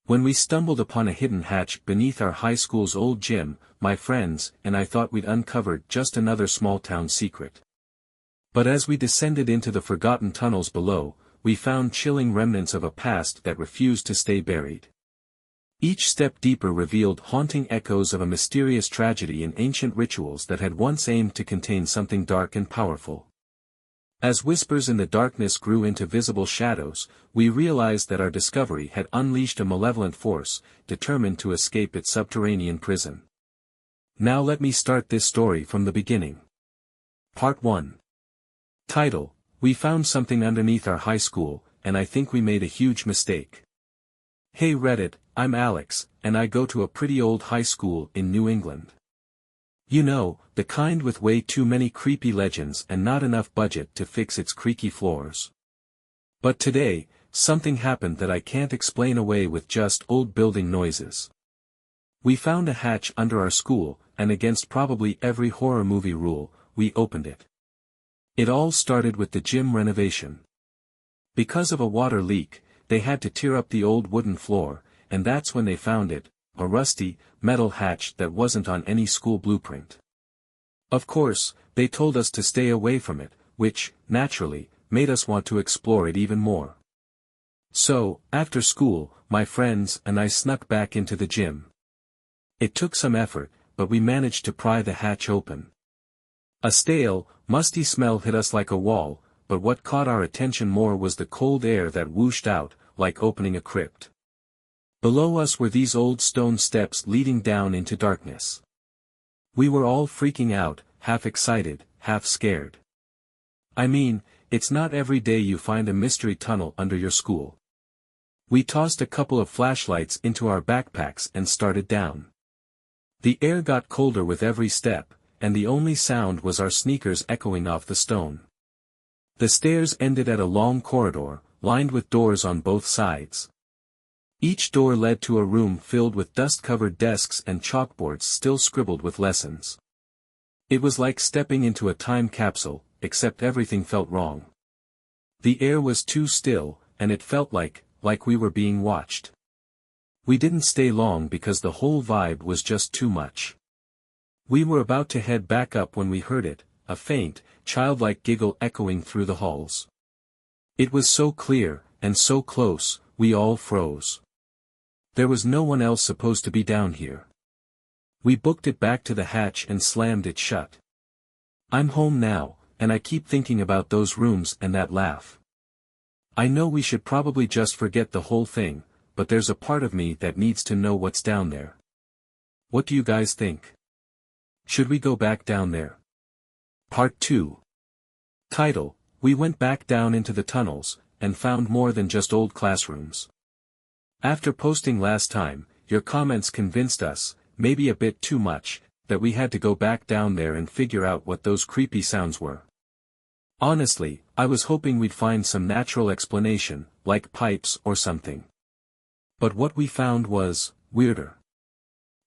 When we stumbled upon a hidden hatch beneath our high school's old gym, my friends and I thought we'd uncovered just another small-town secret. But as we descended into the forgotten tunnels below, we found chilling remnants of a past that refused to stay buried. Each step deeper revealed haunting echoes of a mysterious tragedy and ancient rituals that had once aimed to contain something dark and powerful. As whispers in the darkness grew into visible shadows, we realized that our discovery had unleashed a malevolent force, determined to escape its subterranean prison. Now let me start this story from the beginning. Part 1. Title: We found something underneath our high school, and I think we made a huge mistake. Hey Reddit, I'm Alex, and I go to a pretty old high school in New England. You know, the kind with way too many creepy legends and not enough budget to fix its creaky floors. But today, something happened that I can't explain away with just old building noises. We found a hatch under our school, and against probably every horror movie rule, we opened it. It all started with the gym renovation. Because of a water leak, they had to tear up the old wooden floor, and that's when they found it, a rusty, metal hatch that wasn't on any school blueprint. Of course, they told us to stay away from it, which, naturally, made us want to explore it even more. So, after school, my friends and I snuck back into the gym. It took some effort, but we managed to pry the hatch open. A stale, musty smell hit us like a wall, but what caught our attention more was the cold air that whooshed out, like opening a crypt. Below us were these old stone steps leading down into darkness. We were all freaking out, half excited, half scared. I mean, it's not every day you find a mystery tunnel under your school. We tossed a couple of flashlights into our backpacks and started down. The air got colder with every step, and the only sound was our sneakers echoing off the stone. The stairs ended at a long corridor, lined with doors on both sides. Each door led to a room filled with dust-covered desks and chalkboards still scribbled with lessons. It was like stepping into a time capsule, except everything felt wrong. The air was too still, and it felt like we were being watched. We didn't stay long because the whole vibe was just too much. We were about to head back up when we heard it, a faint, childlike giggle echoing through the halls. It was so clear, and so close, we all froze. There was no one else supposed to be down here. We booked it back to the hatch and slammed it shut. I'm home now, and I keep thinking about those rooms and that laugh. I know we should probably just forget the whole thing, but there's a part of me that needs to know what's down there. What do you guys think? Should we go back down there? Part 2. Title: We went back down into the tunnels, and found more than just old classrooms. After posting last time, your comments convinced us, maybe a bit too much, that we had to go back down there and figure out what those creepy sounds were. Honestly, I was hoping we'd find some natural explanation, like pipes or something. But what we found was weirder.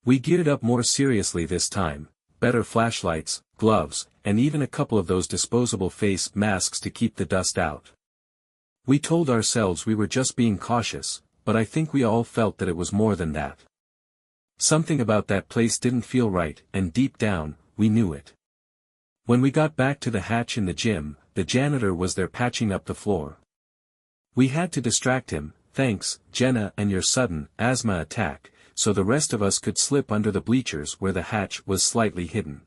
We geared up more seriously this time. Better flashlights, gloves, and even a couple of those disposable face masks to keep the dust out. We told ourselves we were just being cautious, but I think we all felt that it was more than that. Something about that place didn't feel right, and deep down, we knew it. When we got back to the hatch in the gym, the janitor was there patching up the floor. We had to distract him, thanks, Jenna and your sudden asthma attack, so the rest of us could slip under the bleachers where the hatch was slightly hidden.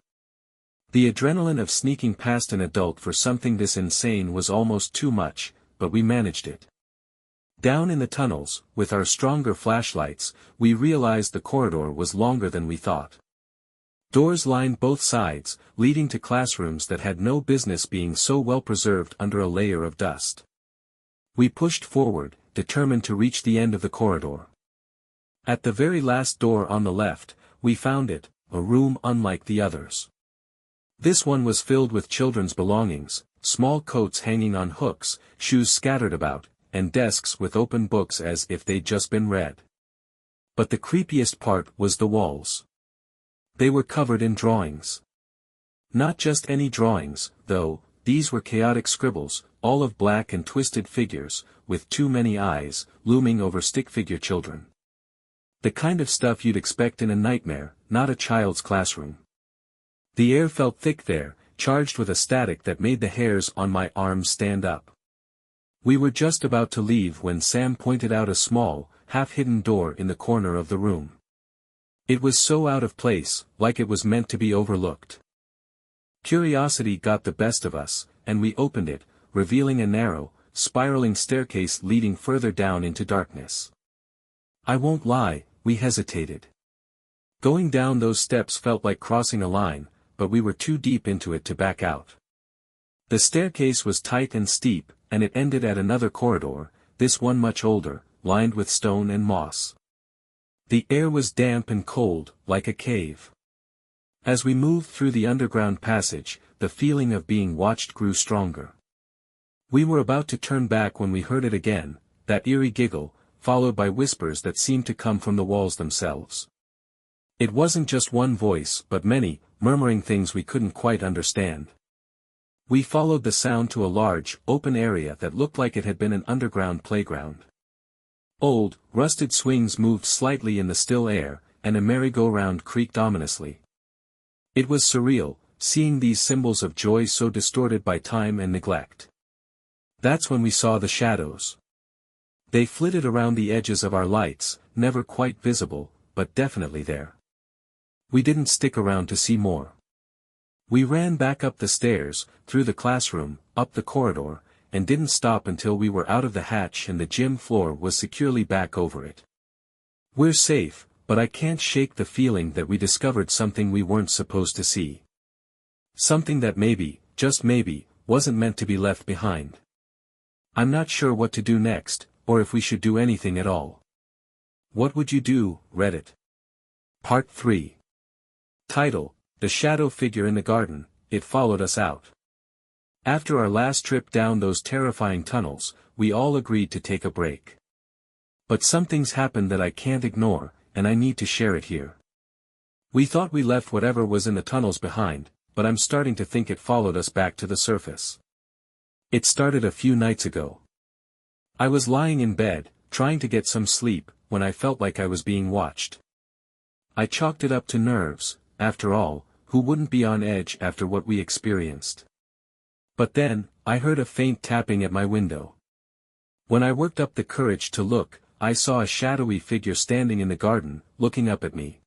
The adrenaline of sneaking past an adult for something this insane was almost too much, but we managed it. Down in the tunnels, with our stronger flashlights, we realized the corridor was longer than we thought. Doors lined both sides, leading to classrooms that had no business being so well preserved under a layer of dust. We pushed forward, determined to reach the end of the corridor. At the very last door on the left, we found it, a room unlike the others. This one was filled with children's belongings, small coats hanging on hooks, shoes scattered about, and desks with open books as if they'd just been read. But the creepiest part was the walls. They were covered in drawings. Not just any drawings, though, these were chaotic scribbles, all of black and twisted figures, with too many eyes, looming over stick-figure children. The kind of stuff you'd expect in a nightmare, not a child's classroom. The air felt thick there, charged with a static that made the hairs on my arms stand up. We were just about to leave when Sam pointed out a small, half-hidden door in the corner of the room. It was so out of place, like it was meant to be overlooked. Curiosity got the best of us, and we opened it, revealing a narrow, spiraling staircase leading further down into darkness. I won't lie, we hesitated. Going down those steps felt like crossing a line, but we were too deep into it to back out. The staircase was tight and steep, and it ended at another corridor, this one much older, lined with stone and moss. The air was damp and cold, like a cave. As we moved through the underground passage, the feeling of being watched grew stronger. We were about to turn back when we heard it again, that eerie giggle, followed by whispers that seemed to come from the walls themselves. It wasn't just one voice but many, murmuring things we couldn't quite understand. We followed the sound to a large, open area that looked like it had been an underground playground. Old, rusted swings moved slightly in the still air, and a merry-go-round creaked ominously. It was surreal, seeing these symbols of joy so distorted by time and neglect. That's when we saw the shadows. They flitted around the edges of our lights, never quite visible, but definitely there. We didn't stick around to see more. We ran back up the stairs, through the classroom, up the corridor, and didn't stop until we were out of the hatch and the gym floor was securely back over it. We're safe, but I can't shake the feeling that we discovered something we weren't supposed to see. Something that maybe, just maybe, wasn't meant to be left behind. I'm not sure what to do next, or if we should do anything at all. What would you do, Reddit? Part 3. Title: The Shadow Figure in the Garden, It Followed Us Out. After our last trip down those terrifying tunnels, we all agreed to take a break. But something's happened that I can't ignore, and I need to share it here. We thought we left whatever was in the tunnels behind, but I'm starting to think it followed us back to the surface. It started a few nights ago. I was lying in bed, trying to get some sleep, when I felt like I was being watched. I chalked it up to nerves, after all, who wouldn't be on edge after what we experienced? But then, I heard a faint tapping at my window. When I worked up the courage to look, I saw a shadowy figure standing in the garden, looking up at me.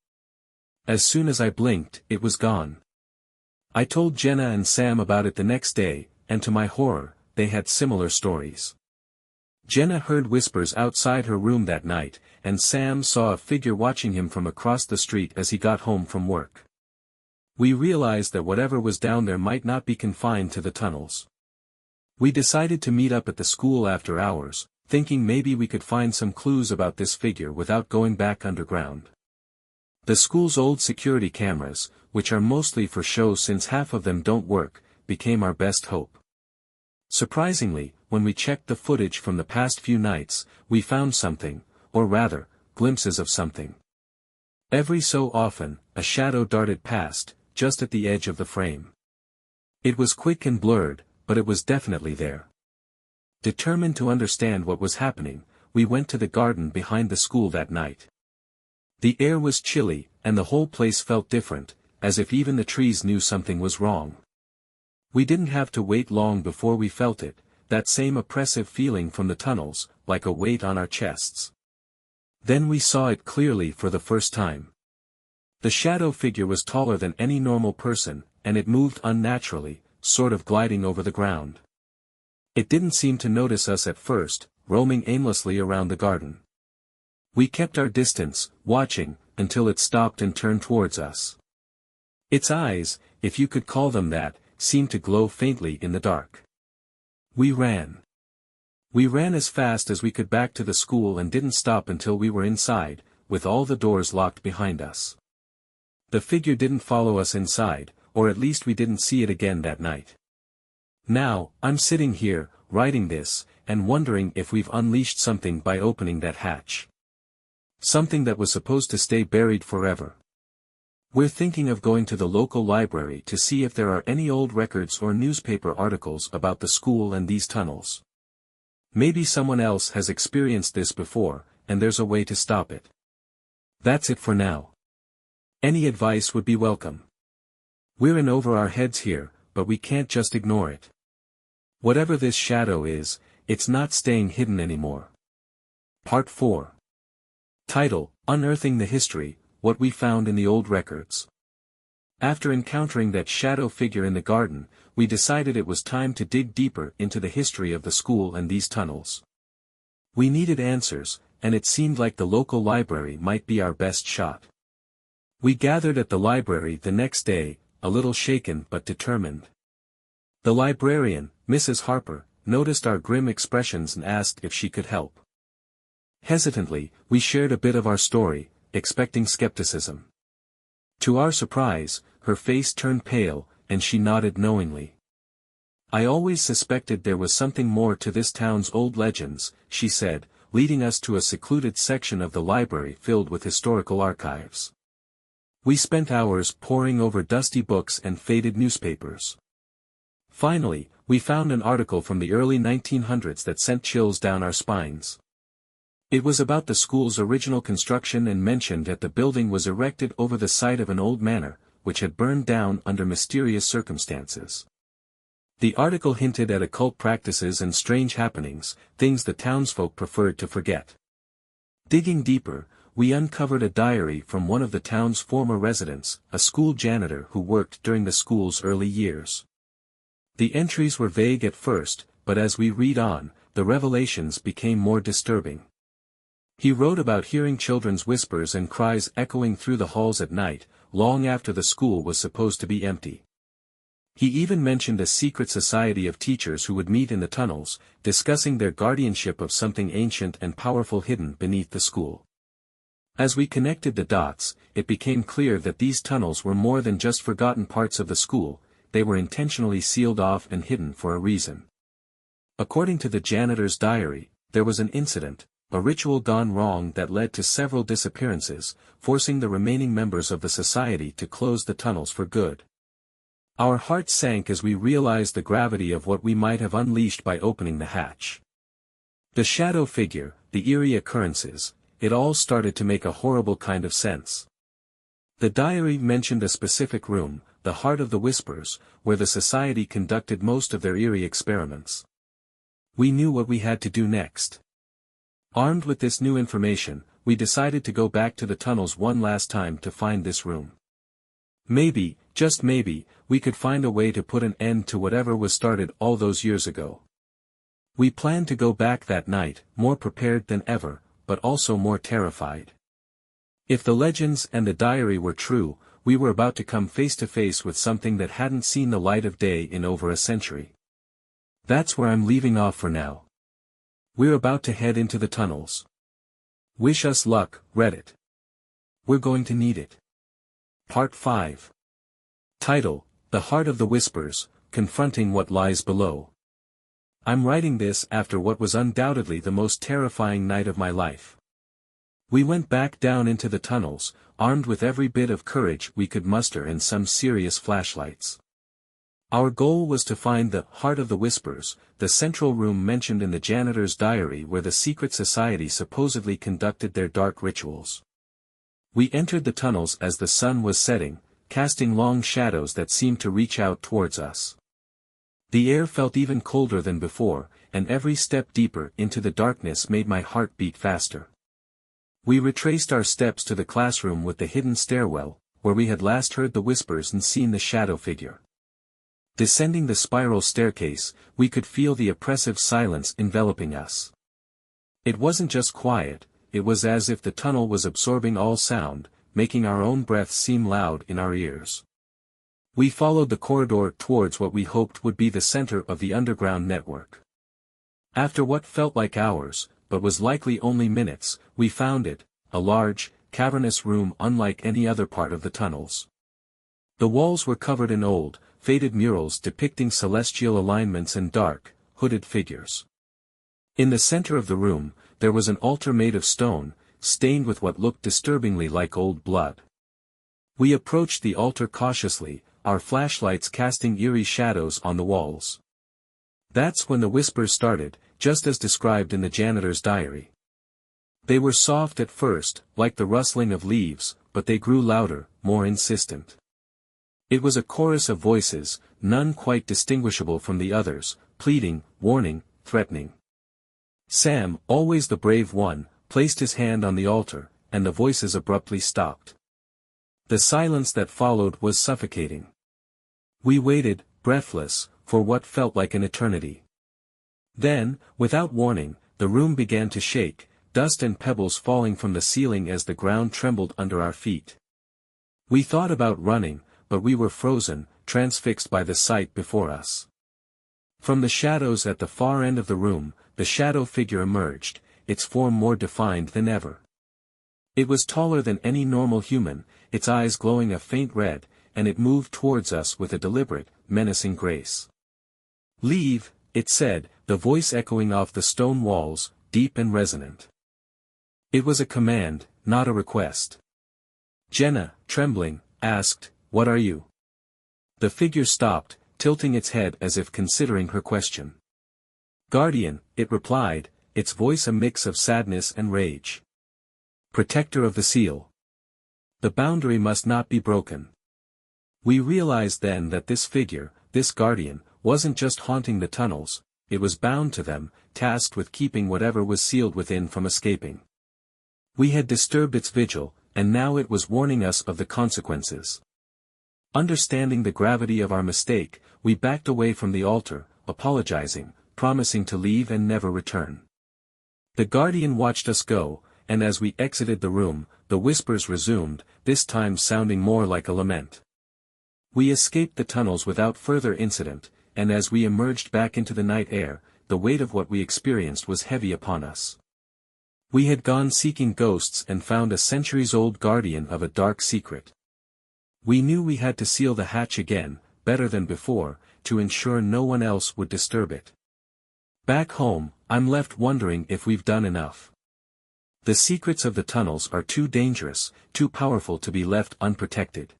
As soon as I blinked, it was gone. I told Jenna and Sam about it the next day, and to my horror, they had similar stories. Jenna heard whispers outside her room that night, and Sam saw a figure watching him from across the street as he got home from work. We realized that whatever was down there might not be confined to the tunnels. We decided to meet up at the school after hours, thinking maybe we could find some clues about this figure without going back underground. The school's old security cameras, which are mostly for show since half of them don't work, became our best hope. Surprisingly, when we checked the footage from the past few nights, we found something, or rather, glimpses of something. Every so often, a shadow darted past, just at the edge of the frame. It was quick and blurred, but it was definitely there. Determined to understand what was happening, we went to the garden behind the school that night. The air was chilly, and the whole place felt different, as if even the trees knew something was wrong. We didn't have to wait long before we felt it, that same oppressive feeling from the tunnels, like a weight on our chests. Then we saw it clearly for the first time. The shadow figure was taller than any normal person, and it moved unnaturally, sort of gliding over the ground. It didn't seem to notice us at first, roaming aimlessly around the garden. We kept our distance, watching, until it stopped and turned towards us. Its eyes, if you could call them that, seemed to glow faintly in the dark. We ran. We ran as fast as we could back to the school and didn't stop until we were inside, with all the doors locked behind us. The figure didn't follow us inside, or at least we didn't see it again that night. Now, I'm sitting here, writing this, and wondering if we've unleashed something by opening that hatch. Something that was supposed to stay buried forever. We're thinking of going to the local library to see if there are any old records or newspaper articles about the school and these tunnels. Maybe someone else has experienced this before, and there's a way to stop it. That's it for now. Any advice would be welcome. We're in over our heads here, but we can't just ignore it. Whatever this shadow is, it's not staying hidden anymore. Part 4. Title: Unearthing the History, What We Found in the Old Records. After encountering that shadow figure in the garden, we decided it was time to dig deeper into the history of the school and these tunnels. We needed answers, and it seemed like the local library might be our best shot. We gathered at the library the next day, a little shaken but determined. The librarian, Mrs. Harper, noticed our grim expressions and asked if she could help. Hesitantly, we shared a bit of our story, expecting skepticism. To our surprise, her face turned pale, and she nodded knowingly. I always suspected there was something more to this town's old legends, she said, leading us to a secluded section of the library filled with historical archives. We spent hours poring over dusty books and faded newspapers. Finally, we found an article from the early 1900s that sent chills down our spines. It was about the school's original construction and mentioned that the building was erected over the site of an old manor, which had burned down under mysterious circumstances. The article hinted at occult practices and strange happenings, things the townsfolk preferred to forget. Digging deeper, we uncovered a diary from one of the town's former residents, a school janitor who worked during the school's early years. The entries were vague at first, but as we read on, the revelations became more disturbing. He wrote about hearing children's whispers and cries echoing through the halls at night, long after the school was supposed to be empty. He even mentioned a secret society of teachers who would meet in the tunnels, discussing their guardianship of something ancient and powerful hidden beneath the school. As we connected the dots, it became clear that these tunnels were more than just forgotten parts of the school, they were intentionally sealed off and hidden for a reason. According to the janitor's diary, there was an incident, a ritual gone wrong that led to several disappearances, forcing the remaining members of the society to close the tunnels for good. Our hearts sank as we realized the gravity of what we might have unleashed by opening the hatch. The shadow figure, the eerie occurrences, it all started to make a horrible kind of sense. The diary mentioned a specific room, the heart of the whispers, where the society conducted most of their eerie experiments. We knew what we had to do next. Armed with this new information, we decided to go back to the tunnels one last time to find this room. Maybe, just maybe, we could find a way to put an end to whatever was started all those years ago. We planned to go back that night, more prepared than ever, but also more terrified. If the legends and the diary were true, we were about to come face to face with something that hadn't seen the light of day in over a century. That's where I'm leaving off for now. We're about to head into the tunnels. Wish us luck, Reddit. We're going to need it. Part 5. Title: The Heart of the Whispers, Confronting What Lies Below. I'm writing this after what was undoubtedly the most terrifying night of my life. We went back down into the tunnels, armed with every bit of courage we could muster and some serious flashlights. Our goal was to find the Heart of the Whispers, the central room mentioned in the janitor's diary where the secret society supposedly conducted their dark rituals. We entered the tunnels as the sun was setting, casting long shadows that seemed to reach out towards us. The air felt even colder than before, and every step deeper into the darkness made my heart beat faster. We retraced our steps to the classroom with the hidden stairwell, where we had last heard the whispers and seen the shadow figure. Descending the spiral staircase, we could feel the oppressive silence enveloping us. It wasn't just quiet, it was as if the tunnel was absorbing all sound, making our own breaths seem loud in our ears. We followed the corridor towards what we hoped would be the center of the underground network. After what felt like hours, but was likely only minutes, we found it, a large, cavernous room unlike any other part of the tunnels. The walls were covered in old, faded murals depicting celestial alignments and dark, hooded figures. In the center of the room, there was an altar made of stone, stained with what looked disturbingly like old blood. We approached the altar cautiously, our flashlights casting eerie shadows on the walls. That's when the whispers started, just as described in the janitor's diary. They were soft at first, like the rustling of leaves, but they grew louder, more insistent. It was a chorus of voices, none quite distinguishable from the others, pleading, warning, threatening. Sam, always the brave one, placed his hand on the altar, and the voices abruptly stopped. The silence that followed was suffocating. We waited, breathless, for what felt like an eternity. Then, without warning, the room began to shake, dust and pebbles falling from the ceiling as the ground trembled under our feet. We thought about running, but we were frozen, transfixed by the sight before us. From the shadows at the far end of the room, the shadow figure emerged, its form more defined than ever. It was taller than any normal human, its eyes glowing a faint red, and it moved towards us with a deliberate, menacing grace. "Leave," it said, the voice echoing off the stone walls, deep and resonant. It was a command, not a request. Jenna, trembling, asked, "What are you?" The figure stopped, tilting its head as if considering her question. "Guardian," it replied, its voice a mix of sadness and rage. "Protector of the seal. The boundary must not be broken." We realized then that this figure, this guardian, wasn't just haunting the tunnels, it was bound to them, tasked with keeping whatever was sealed within from escaping. We had disturbed its vigil, and now it was warning us of the consequences. Understanding the gravity of our mistake, we backed away from the altar, apologizing, promising to leave and never return. The guardian watched us go, and as we exited the room, the whispers resumed, this time sounding more like a lament. We escaped the tunnels without further incident, and as we emerged back into the night air, the weight of what we experienced was heavy upon us. We had gone seeking ghosts and found a centuries-old guardian of a dark secret. We knew we had to seal the hatch again, better than before, to ensure no one else would disturb it. Back home, I'm left wondering if we've done enough. The secrets of the tunnels are too dangerous, too powerful to be left unprotected.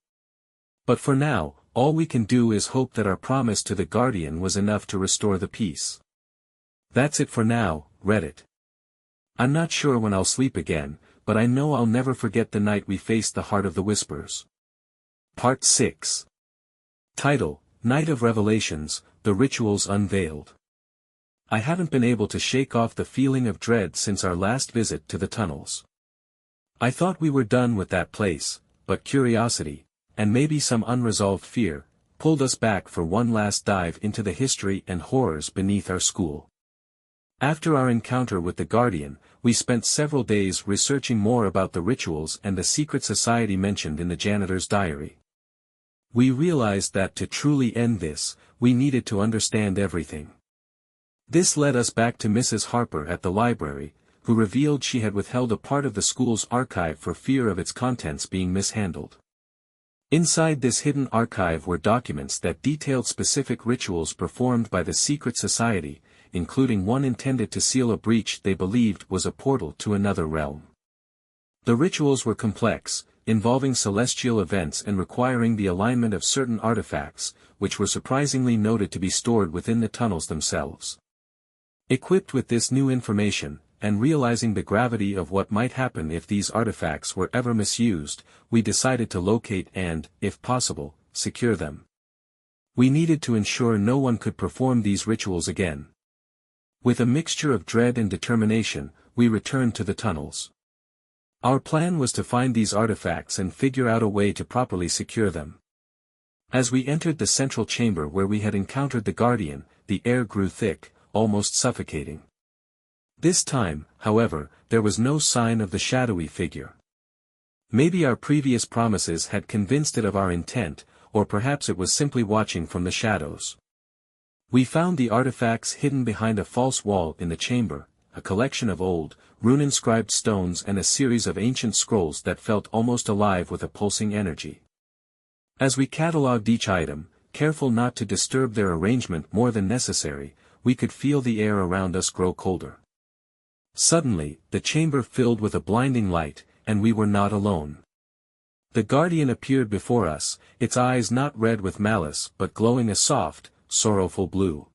But for now, all we can do is hope that our promise to the guardian was enough to restore the peace. That's it for now, Reddit. I'm not sure when I'll sleep again, but I know I'll never forget the night we faced the heart of the whispers. Part 6. Title: Night of Revelations, The Rituals Unveiled. I haven't been able to shake off the feeling of dread since our last visit to the tunnels. I thought we were done with that place, but curiosity, and maybe some unresolved fear, pulled us back for one last dive into the history and horrors beneath our school. After our encounter with the Guardian, we spent several days researching more about the rituals and the secret society mentioned in the janitor's diary. We realized that to truly end this, we needed to understand everything. This led us back to Mrs. Harper at the library, who revealed she had withheld a part of the school's archive for fear of its contents being mishandled. Inside this hidden archive were documents that detailed specific rituals performed by the secret society, including one intended to seal a breach they believed was a portal to another realm. The rituals were complex, involving celestial events and requiring the alignment of certain artifacts, which were surprisingly noted to be stored within the tunnels themselves. Equipped with this new information, and realizing the gravity of what might happen if these artifacts were ever misused, we decided to locate and, if possible, secure them. We needed to ensure no one could perform these rituals again. With a mixture of dread and determination, we returned to the tunnels. Our plan was to find these artifacts and figure out a way to properly secure them. As we entered the central chamber where we had encountered the Guardian, the air grew thick, almost suffocating. This time, however, there was no sign of the shadowy figure. Maybe our previous promises had convinced it of our intent, or perhaps it was simply watching from the shadows. We found the artifacts hidden behind a false wall in the chamber, a collection of old, rune-inscribed stones and a series of ancient scrolls that felt almost alive with a pulsing energy. As we catalogued each item, careful not to disturb their arrangement more than necessary, we could feel the air around us grow colder. Suddenly, the chamber filled with a blinding light, and we were not alone. The Guardian appeared before us, its eyes not red with malice but glowing a soft, sorrowful blue.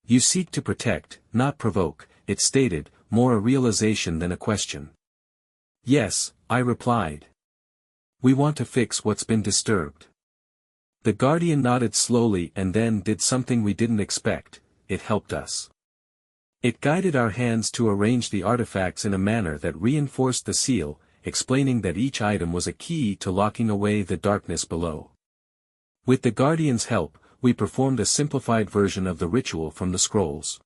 "You seek to protect, not provoke," it stated, more a realization than a question. Yes, I replied. We want to fix what's been disturbed. The guardian nodded slowly and then did something we didn't expect. It helped us. It guided our hands to arrange the artifacts in a manner that reinforced the seal, explaining that each item was a key to locking away the darkness below. With the guardian's help, we performed a simplified version of the ritual from the scrolls.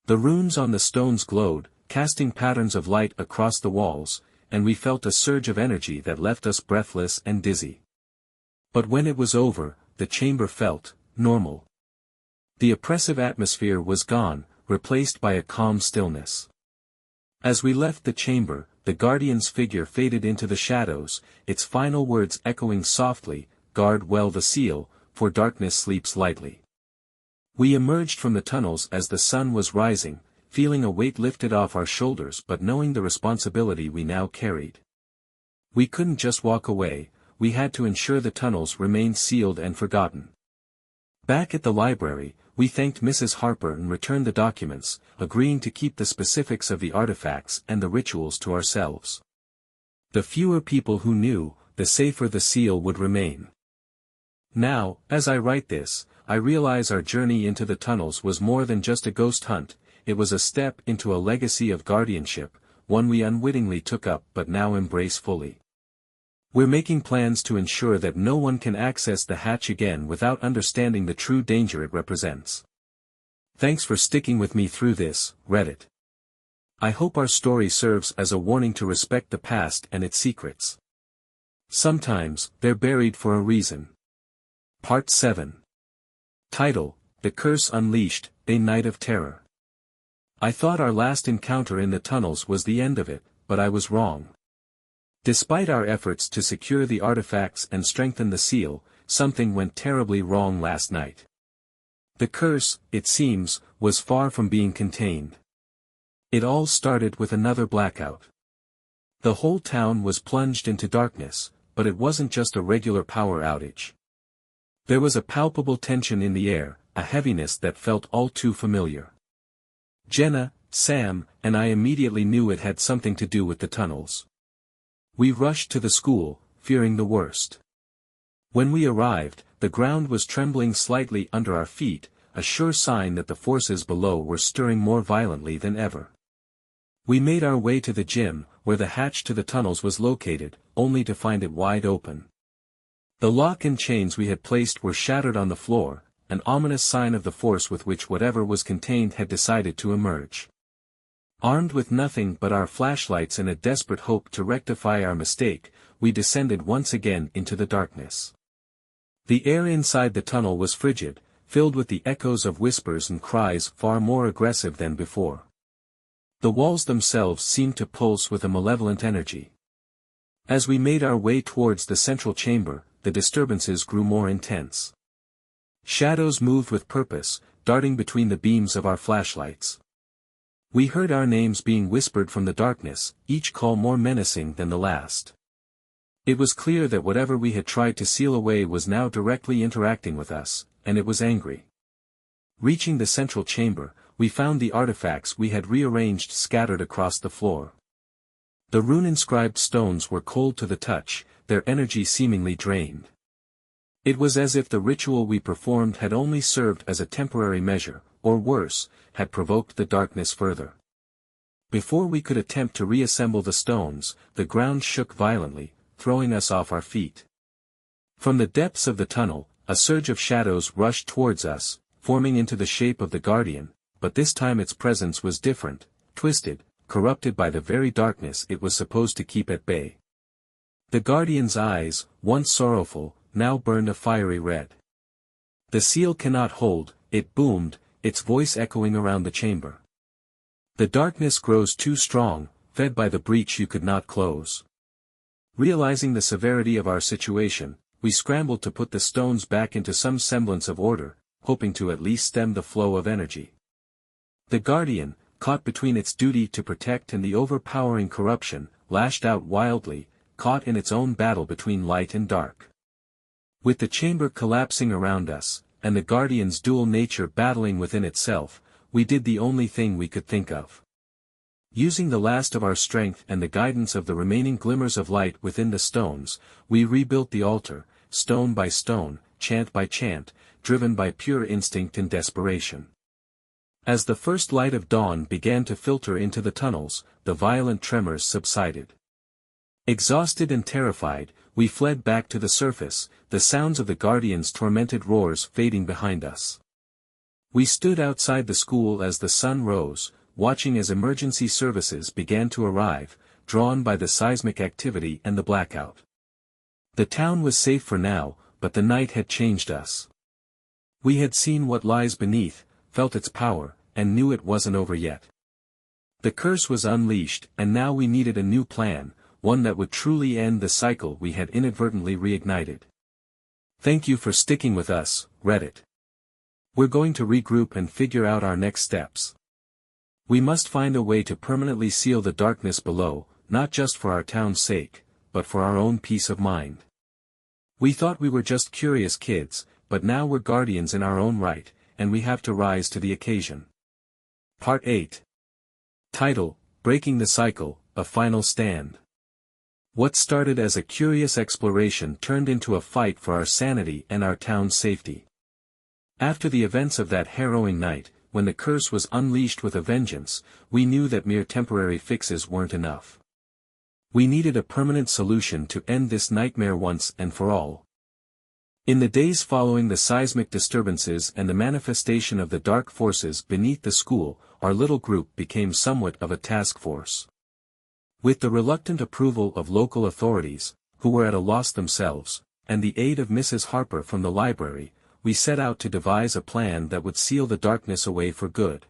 The runes on the stones glowed, casting patterns of light across the walls, and we felt a surge of energy that left us breathless and dizzy. But when it was over, the chamber felt normal. The oppressive atmosphere was gone, replaced by a calm stillness. As we left the chamber, the guardian's figure faded into the shadows, its final words echoing softly, "Guard well the seal, for darkness sleeps lightly." We emerged from the tunnels as the sun was rising, feeling a weight lifted off our shoulders but knowing the responsibility we now carried. We couldn't just walk away, we had to ensure the tunnels remained sealed and forgotten. Back at the library, we thanked Mrs. Harper and returned the documents, agreeing to keep the specifics of the artifacts and the rituals to ourselves. The fewer people who knew, the safer the seal would remain. Now, as I write this, I realize our journey into the tunnels was more than just a ghost hunt, it was a step into a legacy of guardianship, one we unwittingly took up but now embrace fully. We're making plans to ensure that no one can access the hatch again without understanding the true danger it represents. Thanks for sticking with me through this, Reddit. I hope our story serves as a warning to respect the past and its secrets. Sometimes, they're buried for a reason. Part 7. Title: The Curse Unleashed, A Night of Terror. I thought our last encounter in the tunnels was the end of it, but I was wrong. Despite our efforts to secure the artifacts and strengthen the seal, something went terribly wrong last night. The curse, it seems, was far from being contained. It all started with another blackout. The whole town was plunged into darkness, but it wasn't just a regular power outage. There was a palpable tension in the air, a heaviness that felt all too familiar. Jenna, Sam, and I immediately knew it had something to do with the tunnels. We rushed to the school, fearing the worst. When we arrived, the ground was trembling slightly under our feet, a sure sign that the forces below were stirring more violently than ever. We made our way to the gym, where the hatch to the tunnels was located, only to find it wide open. The lock and chains we had placed were shattered on the floor, an ominous sign of the force with which whatever was contained had decided to emerge. Armed with nothing but our flashlights and a desperate hope to rectify our mistake, we descended once again into the darkness. The air inside the tunnel was frigid, filled with the echoes of whispers and cries far more aggressive than before. The walls themselves seemed to pulse with a malevolent energy. As we made our way towards the central chamber, the disturbances grew more intense. Shadows moved with purpose, darting between the beams of our flashlights. We heard our names being whispered from the darkness, each call more menacing than the last. It was clear that whatever we had tried to seal away was now directly interacting with us, and it was angry. Reaching the central chamber, we found the artifacts we had rearranged scattered across the floor. The rune-inscribed stones were cold to the touch, their energy seemingly drained. It was as if the ritual we performed had only served as a temporary measure, or worse, had provoked the darkness further. Before we could attempt to reassemble the stones, the ground shook violently, throwing us off our feet. From the depths of the tunnel, a surge of shadows rushed towards us, forming into the shape of the guardian, but this time its presence was different, twisted, corrupted by the very darkness it was supposed to keep at bay. The guardian's eyes, once sorrowful, now burned a fiery red. "The seal cannot hold," it boomed, its voice echoing around the chamber. "The darkness grows too strong, fed by the breach you could not close." Realizing the severity of our situation, we scrambled to put the stones back into some semblance of order, hoping to at least stem the flow of energy. The guardian, caught between its duty to protect and the overpowering corruption, lashed out wildly, caught in its own battle between light and dark. With the chamber collapsing around us, and the guardian's dual nature battling within itself, we did the only thing we could think of. Using the last of our strength and the guidance of the remaining glimmers of light within the stones, we rebuilt the altar, stone by stone, chant by chant, driven by pure instinct and desperation. As the first light of dawn began to filter into the tunnels, the violent tremors subsided. Exhausted and terrified, we fled back to the surface, the sounds of the Guardian's tormented roars fading behind us. We stood outside the school as the sun rose, watching as emergency services began to arrive, drawn by the seismic activity and the blackout. The town was safe for now, but the night had changed us. We had seen what lies beneath, felt its power, and knew it wasn't over yet. The curse was unleashed, and now we needed a new plan, one that would truly end the cycle we had inadvertently reignited. Thank you for sticking with us, Reddit. We're going to regroup and figure out our next steps. We must find a way to permanently seal the darkness below, not just for our town's sake, but for our own peace of mind. We thought we were just curious kids, but now we're guardians in our own right, and we have to rise to the occasion. Part 8. Title: Breaking the Cycle, A Final Stand. What started as a curious exploration turned into a fight for our sanity and our town's safety. After the events of that harrowing night, when the curse was unleashed with a vengeance, we knew that mere temporary fixes weren't enough. We needed a permanent solution to end this nightmare once and for all. In the days following the seismic disturbances and the manifestation of the dark forces beneath the school, our little group became somewhat of a task force. With the reluctant approval of local authorities, who were at a loss themselves, and the aid of Mrs. Harper from the library, we set out to devise a plan that would seal the darkness away for good.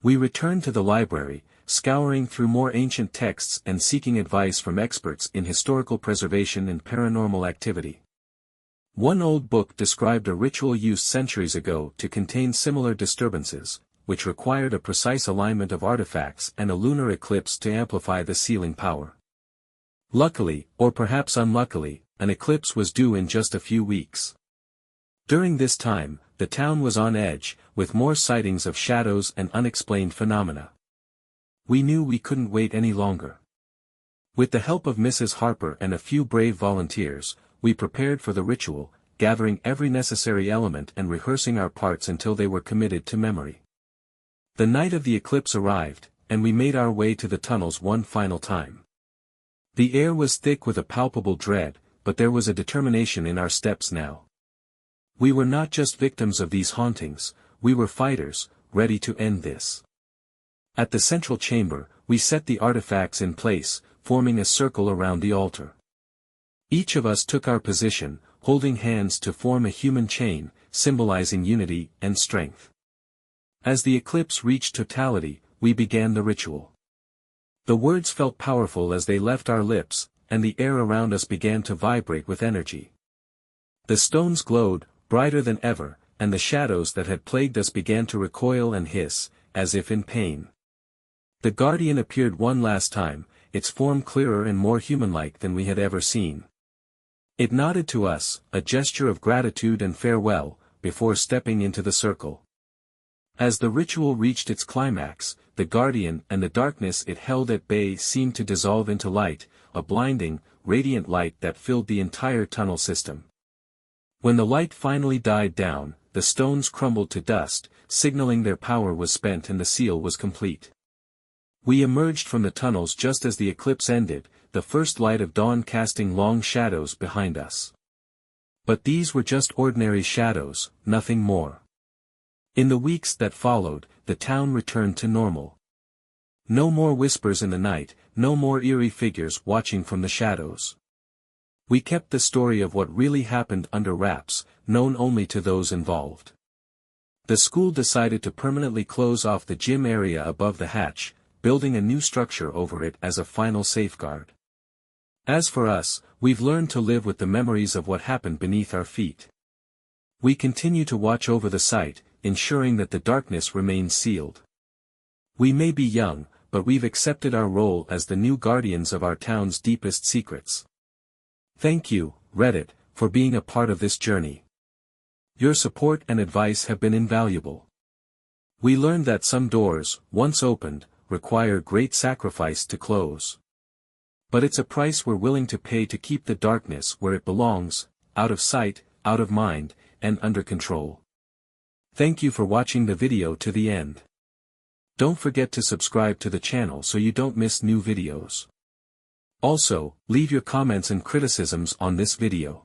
We returned to the library, scouring through more ancient texts and seeking advice from experts in historical preservation and paranormal activity. One old book described a ritual used centuries ago to contain similar disturbances, which required a precise alignment of artifacts and a lunar eclipse to amplify the sealing power. Luckily, or perhaps unluckily, an eclipse was due in just a few weeks. During this time, the town was on edge, with more sightings of shadows and unexplained phenomena. We knew we couldn't wait any longer. With the help of Mrs. Harper and a few brave volunteers, we prepared for the ritual, gathering every necessary element and rehearsing our parts until they were committed to memory. The night of the eclipse arrived, and we made our way to the tunnels one final time. The air was thick with a palpable dread, but there was a determination in our steps now. We were not just victims of these hauntings, we were fighters, ready to end this. At the central chamber, we set the artifacts in place, forming a circle around the altar. Each of us took our position, holding hands to form a human chain, symbolizing unity and strength. As the eclipse reached totality, we began the ritual. The words felt powerful as they left our lips, and the air around us began to vibrate with energy. The stones glowed, brighter than ever, and the shadows that had plagued us began to recoil and hiss, as if in pain. The Guardian appeared one last time, its form clearer and more human-like than we had ever seen. It nodded to us, a gesture of gratitude and farewell, before stepping into the circle. As the ritual reached its climax, the Guardian and the darkness it held at bay seemed to dissolve into light, a blinding, radiant light that filled the entire tunnel system. When the light finally died down, the stones crumbled to dust, signaling their power was spent and the seal was complete. We emerged from the tunnels just as the eclipse ended, the first light of dawn casting long shadows behind us. But these were just ordinary shadows, nothing more. In the weeks that followed, the town returned to normal. No more whispers in the night, no more eerie figures watching from the shadows. We kept the story of what really happened under wraps, known only to those involved. The school decided to permanently close off the gym area above the hatch, building a new structure over it as a final safeguard. As for us, we've learned to live with the memories of what happened beneath our feet. We continue to watch over the site, ensuring that the darkness remains sealed. We may be young, but we've accepted our role as the new guardians of our town's deepest secrets. Thank you, Reddit, for being a part of this journey. Your support and advice have been invaluable. We learned that some doors, once opened, require great sacrifice to close. But it's a price we're willing to pay to keep the darkness where it belongs, out of sight, out of mind, and under control. Thank you for watching the video to the end. Don't forget to subscribe to the channel so you don't miss new videos. Also, leave your comments and criticisms on this video.